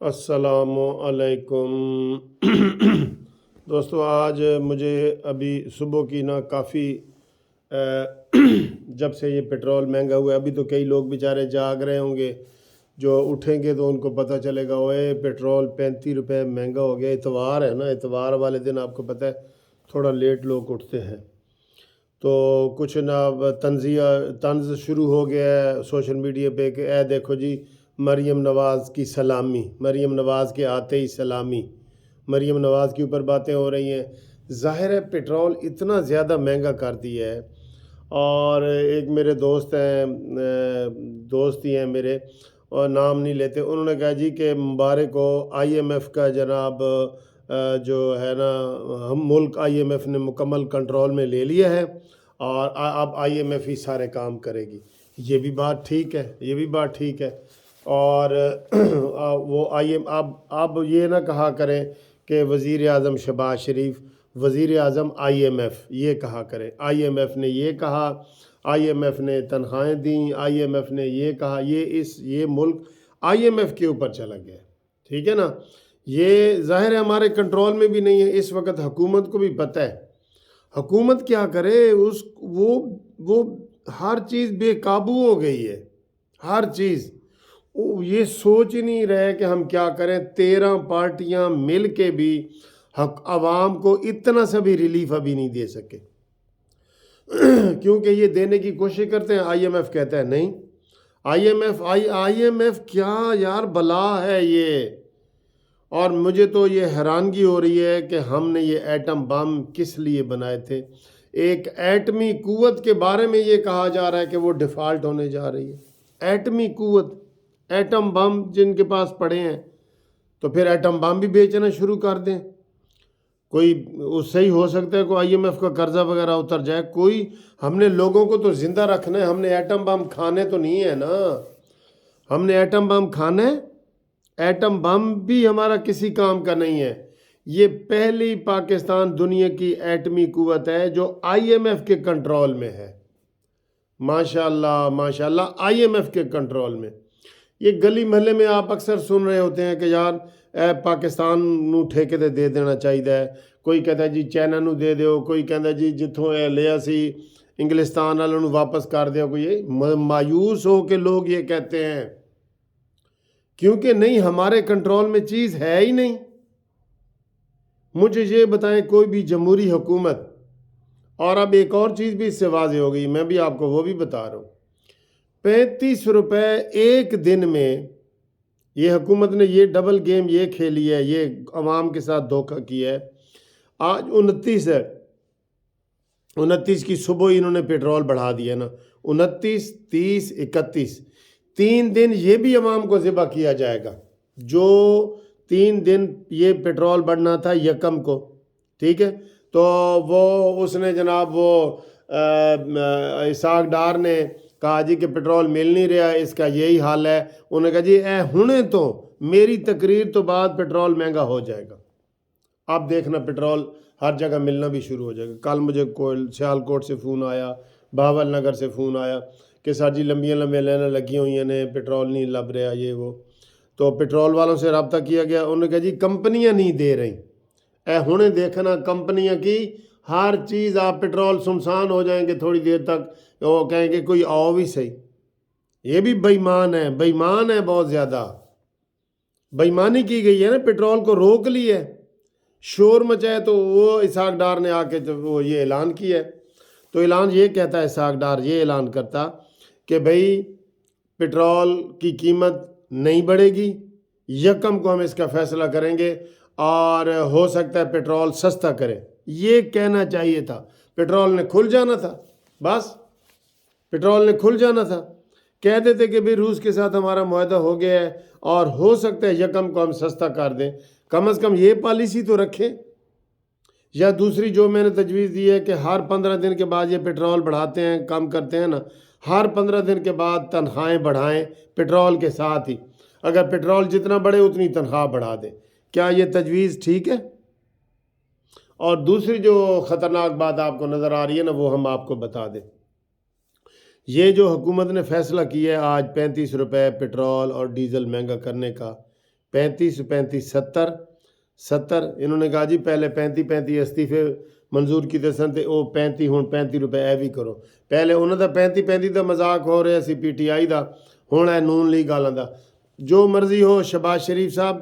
السلام علیکم دوستو، آج مجھے ابھی صبح کی کافی جب سے یہ پیٹرول مہنگا ہوا ہے، ابھی تو کئی لوگ بیچارے جاگ رہے ہوں گے، جو اٹھیں گے تو ان کو پتہ چلے گا اوے پیٹرول 35 روپے مہنگا ہو گیا۔ اتوار ہے نا، اتوار والے دن آپ کو پتہ ہے تھوڑا لیٹ لوگ اٹھتے ہیں، تو کچھ طنز شروع ہو گیا ہے سوشل میڈیا پہ کہ اے دیکھو جی، مریم نواز کی سلامی، مریم نواز کے آتے ہی سلامی، مریم نواز کے اوپر باتیں ہو رہی ہیں۔ ظاہر ہے پیٹرول اتنا زیادہ مہنگا کر دیا ہے، اور ایک میرے دوست ہیں، دوست ہی ہیں میرے اور نام نہیں لیتے، انہوں نے کہا جی کہ مبارک ہو، آئی ایم ایف کا جناب جو ہے نا، ہم ملک آئی ایم ایف نے مکمل کنٹرول میں لے لیا ہے اور اب آئی ایم ایف ہی سارے کام کرے گی۔ یہ بھی بات ٹھیک ہے، یہ بھی بات ٹھیک ہے، اور وہ آئی ایم اب یہ نہ کہا کریں کہ وزیر اعظم شہباز شریف، وزیر اعظم آئی ایم ایف یہ کہا کریں۔ آئی ایم ایف نے یہ کہا، آئی ایم ایف نے تنخواہیں دیں، آئی ایم ایف نے یہ کہا، یہ ملک آئی ایم ایف کے اوپر چلا گیا، ٹھیک ہے نا۔ یہ ظاہر ہے ہمارے کنٹرول میں بھی نہیں ہے، اس وقت حکومت کو بھی پتہ ہے، حکومت کیا کرے، وہ ہر چیز بے قابو ہو گئی ہے، ہر چیز، یہ سوچ ہی نہیں رہے کہ ہم کیا کریں۔ 13 پارٹیاں مل کے بھی عوام کو اتنا سا بھی ریلیف ابھی نہیں دے سکے، کیونکہ یہ دینے کی کوشش کرتے ہیں، آئی ایم ایف کہتا ہے نہیں۔ آئی ایم ایف کیا یار بلا ہے یہ، اور مجھے تو یہ حیرانگی ہو رہی ہے کہ ہم نے یہ ایٹم بم کس لیے بنائے تھے۔ ایک ایٹمی قوت کے بارے میں یہ کہا جا رہا ہے کہ وہ ڈیفالٹ ہونے جا رہی ہے۔ ایٹمی قوت، ایٹم بم جن کے پاس پڑے ہیں، تو پھر ایٹم بم بھی بیچنا شروع کر دیں۔ کوئی اس سے ہی ہو سکتا ہے کوئی آئی ایم ایف کا قرضہ وغیرہ اتر جائے۔ کوئی، ہم نے لوگوں کو تو زندہ رکھنا ہے، ہم نے ایٹم بم کھانے تو نہیں ہے نا، ہم نے ایٹم بم کھانا ہے؟ ایٹم بم بھی ہمارا کسی کام کا نہیں ہے۔ یہ پہلی پاکستان دنیا کی ایٹمی قوت ہے جو آئی ایم ایف کے کنٹرول میں ہے۔ ماشاءاللہ ماشاءاللہ، آئی ایم ایف کے کنٹرول میں۔ یہ گلی محلے میں آپ اکثر سن رہے ہوتے ہیں کہ یار پاکستان نو ٹھیکے تے دے دینا چاہیے، کوئی کہتا ہے جی چائنا نو دے دیو، کوئی کہتا ہے جی جتھوں لیا سی انگلستان والوں نو واپس کر دیو۔ کوئی مایوس ہو کے لوگ یہ کہتے ہیں، کیونکہ نہیں، ہمارے کنٹرول میں چیز ہے ہی نہیں۔ مجھے یہ بتائیں کوئی بھی جمہوری حکومت، اور اب ایک اور چیز بھی اس سے واضح ہو گئی، میں بھی آپ کو وہ بھی بتا رہا ہوں، 35 روپے ایک دن میں یہ حکومت نے یہ ڈبل گیم یہ کھیلی ہے، یہ عوام کے ساتھ دھوکہ کیا ہے۔ آج 29 ہے، 29 کی صبح ہی انہوں نے پیٹرول بڑھا دیا نا، 29، 30، 31، 3 دن یہ بھی عوام کو ذبح کیا جائے گا۔ جو 3 دن یہ پیٹرول بڑھنا تھا یکم کو، ٹھیک ہے، تو وہ اس نے جناب وہ اسحاق ڈار نے کہا جی کہ پیٹرول مل نہیں رہا، اس کا یہی حال ہے۔ انہوں نے کہا جی ہنے تو میری تقریر تو بعد پیٹرول مہنگا ہو جائے گا، اب دیکھنا پیٹرول ہر جگہ ملنا بھی شروع ہو جائے گا۔ کل مجھے سیالکوٹ سے فون آیا، بہاول نگر سے فون آیا کہ سر جی لمبیاں لائنیں لگی ہوئی ہیں، پیٹرول نہیں لب رہا، یہ وہ۔ تو پیٹرول والوں سے رابطہ کیا گیا، انہوں نے کہا جی کمپنیاں نہیں دے رہی، ہنے دیکھنا کمپنیاں کی ہر چیز، آپ پیٹرول سمسان ہو جائیں گے تھوڑی دیر تک، وہ کہیں گے کوئی آؤ بھی صحیح۔ یہ بھی بےایمان ہے، بےایمان ہے، بہت زیادہ بےایمانی کی گئی ہے نا، پیٹرول کو روک لی ہے، شور مچائے تو وہ اسحاق ڈار نے آ کے وہ یہ اعلان کیا ہے۔ تو اعلان یہ کہتا ہے، اسحاق ڈار یہ اعلان کرتا کہ بھئی پیٹرول کی قیمت نہیں بڑھے گی، یکم کو ہم اس کا فیصلہ کریں گے، اور ہو سکتا ہے پیٹرول سستا کرے۔ یہ کہنا چاہیے تھا، پیٹرول نے کھل جانا تھا، بس پیٹرول نے کھل جانا تھا، کہہ دیتے کہ بھئی روس کے ساتھ ہمارا معاہدہ ہو گیا ہے اور ہو سکتا ہے یکم کو ہم سستا کر دیں، کم از کم یہ پالیسی تو رکھیں۔ یا دوسری جو میں نے تجویز دی ہے کہ ہر 15 دن کے بعد یہ پیٹرول بڑھاتے ہیں، کم کرتے ہیں نا، ہر 15 دن کے بعد تنخواہیں بڑھائیں پیٹرول کے ساتھ ہی، اگر پیٹرول جتنا بڑھے اتنی تنخواہ بڑھا دیں۔ کیا یہ تجویز ٹھیک ہے؟ اور دوسری جو خطرناک بات آپ کو نظر آ رہی ہے نا، وہ ہم آپ کو بتا دیں۔ یہ جو حکومت نے فیصلہ کیا ہے آج 35 روپے پیٹرول اور ڈیزل مہنگا کرنے کا، 35 35 70 70 انہوں نے کہا جی پہلے 35 35 استعفے منظور کیتے سن تے او 35 ہن 35 روپے اے بھی کرو پہلے انہاں دا 35 35 دا مذاق ہو رہا سی پی ٹی آئی دا ہن اے نون لیگ والاں دا جو مرضی ہو شہباز شریف صاحب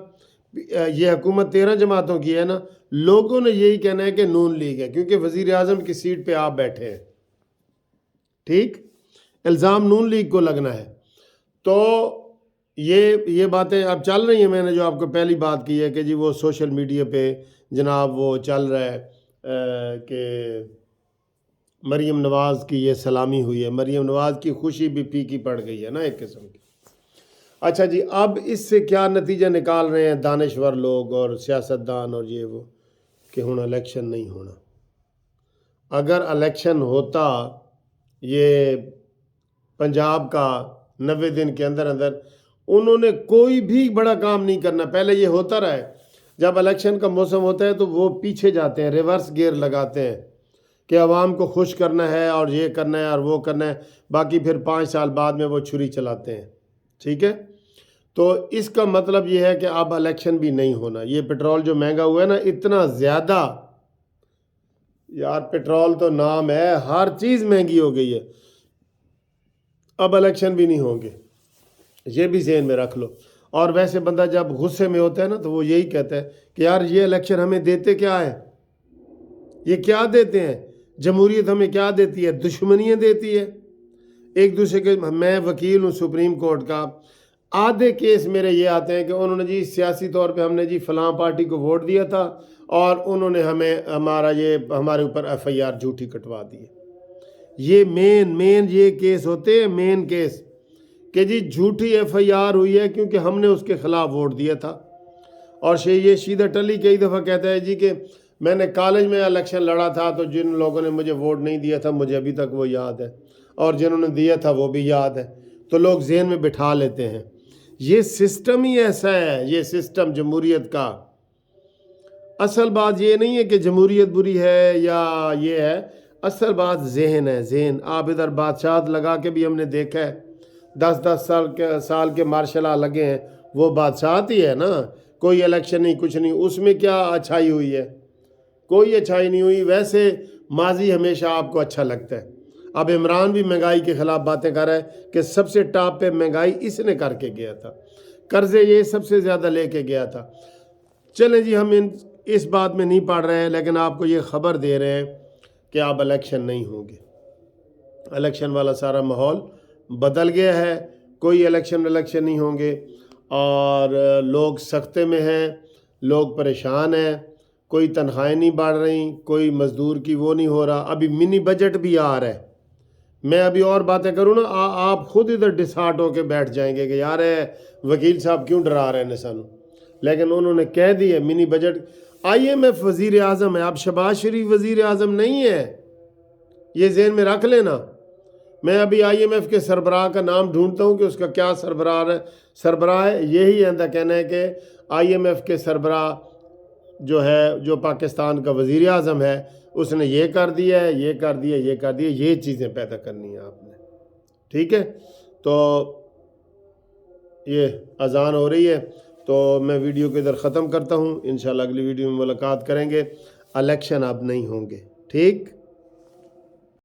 یہ حکومت 13 جماعتوں کی ہے نا لوگوں نے یہی کہنا ہے کہ نون لیگ ہے کیونکہ وزیر اعظم کی سیٹ پہ آپ بیٹھے ہیں ٹھیک الزام نون لیگ کو لگنا ہے تو یہ باتیں اب چل رہی ہیں میں نے جو آپ کو پہلی بات کی ہے کہ جی وہ سوشل میڈیا پہ جناب وہ چل رہا ہے کہ مریم نواز کی یہ سلامی ہوئی ہے مریم نواز کی خوشی بھی پھیکی پڑ گئی ہے نا ایک قسم کی اچھا جی اب اس سے کیا نتیجہ نکال رہے ہیں دانشور لوگ اور سیاستدان اور یہ وہ کہ ہن الیکشن نہیں ہونا اگر الیکشن ہوتا یہ پنجاب کا 90 دن کے اندر اندر انہوں نے کوئی بھی بڑا کام نہیں کرنا پہلے یہ ہوتا رہا ہے جب الیکشن کا موسم ہوتا ہے تو وہ پیچھے جاتے ہیں ریورس گیئر لگاتے ہیں کہ عوام کو خوش کرنا ہے اور یہ کرنا ہے اور وہ کرنا ہے باقی پھر 5 سال بعد میں وہ چھری چلاتے ہیں ٹھیک ہے تو اس کا مطلب یہ ہے کہ اب الیکشن بھی نہیں ہونا یہ پٹرول جو مہنگا ہوا ہے نا اتنا زیادہ یار پٹرول تو نام ہے ہر چیز مہنگی ہو گئی ہے اب الیکشن بھی نہیں ہوں گے یہ بھی ذہن میں رکھ لو اور ویسے بندہ جب غصے میں ہوتا ہے نا تو وہ یہی کہتا ہے کہ یار یہ الیکشن ہمیں دیتے کیا ہے یہ کیا دیتے ہیں جمہوریت ہمیں کیا دیتی ہے دشمنیاں دیتی ہے ایک دوسرے کے میں وکیل ہوں سپریم کورٹ کا آدھے کیس میرے یہ آتے ہیں کہ انہوں نے جی سیاسی طور پہ ہم نے جی فلاں پارٹی کو ووٹ دیا تھا اور انہوں نے ہمارے اوپر ایف آئی آر جھوٹی کٹوا دی یہ مین یہ کیس ہوتے ہیں مین کیس کہ جی جھوٹی ایف آئی آر ہوئی ہے کیونکہ ہم نے اس کے خلاف ووٹ دیا تھا اور یہ شیدہ ٹلی کئی دفعہ کہتا ہے جی کہ میں نے کالج میں الیکشن لڑا تھا تو جن لوگوں نے مجھے ووٹ نہیں دیا تھا مجھے ابھی تک وہ یاد ہے اور جنہوں نے دیا تھا وہ بھی یاد ہے تو لوگ ذہن میں بٹھا لیتے ہیں یہ سسٹم ہی ایسا ہے یہ سسٹم جمہوریت کا اصل بات یہ نہیں ہے کہ جمہوریت بری ہے یا یہ ہے اصل بات ذہن ہے ذہن آپ ادھر بادشاہت لگا کے بھی ہم نے دیکھا ہے 10 سال کے مارشل لا لگے ہیں وہ بادشاہت ہی ہے نا کوئی الیکشن نہیں کچھ نہیں اس میں کیا اچھائی ہوئی ہے کوئی اچھائی نہیں ہوئی ویسے ماضی ہمیشہ آپ کو اچھا لگتا ہے اب عمران بھی مہنگائی کے خلاف باتیں کر رہا ہے کہ سب سے ٹاپ پہ مہنگائی اس نے کر کے گیا تھا قرضے یہ سب سے زیادہ لے کے گیا تھا چلیں جی ہم اس بات میں نہیں پڑھ رہے ہیں لیکن آپ کو یہ خبر دے رہے ہیں کہ آپ الیکشن نہیں ہوں گے الیکشن والا سارا ماحول بدل گیا ہے کوئی الیکشن نہیں ہوں گے اور لوگ سختے میں ہیں لوگ پریشان ہیں کوئی تنخواہیں نہیں بڑھ رہی کوئی مزدور کی وہ نہیں ہو رہا ابھی منی بجٹ بھی آ رہا ہے میں ابھی اور باتیں کروں نا آپ خود ادھر ڈسہارٹ ہو کے بیٹھ جائیں گے کہ یار وکیل صاحب کیوں ڈرا رہے ہیں سانو لیکن انہوں نے کہہ دی ہے منی بجٹ آئی ایم ایف وزیر اعظم ہے اب شہباز شریف وزیر اعظم نہیں ہے یہ ذہن میں رکھ لینا میں ابھی آئی ایم ایف کے سربراہ کا نام ڈھونڈتا ہوں کہ اس کا کیا سربراہ ہے یہی آئندہ کہنا ہے کہ آئی ایم ایف کے سربراہ جو ہے جو پاکستان کا وزیر اعظم ہے اس نے یہ کر دیا ہے یہ کر دیا یہ کر دیا یہ چیزیں پیدا کرنی ہیں آپ نے ٹھیک ہے تو یہ اذان ہو رہی ہے تو میں ویڈیو کو ادھر ختم کرتا ہوں انشاءاللہ اگلی ویڈیو میں ملاقات کریں گے الیکشن اب نہیں ہوں گے ٹھیک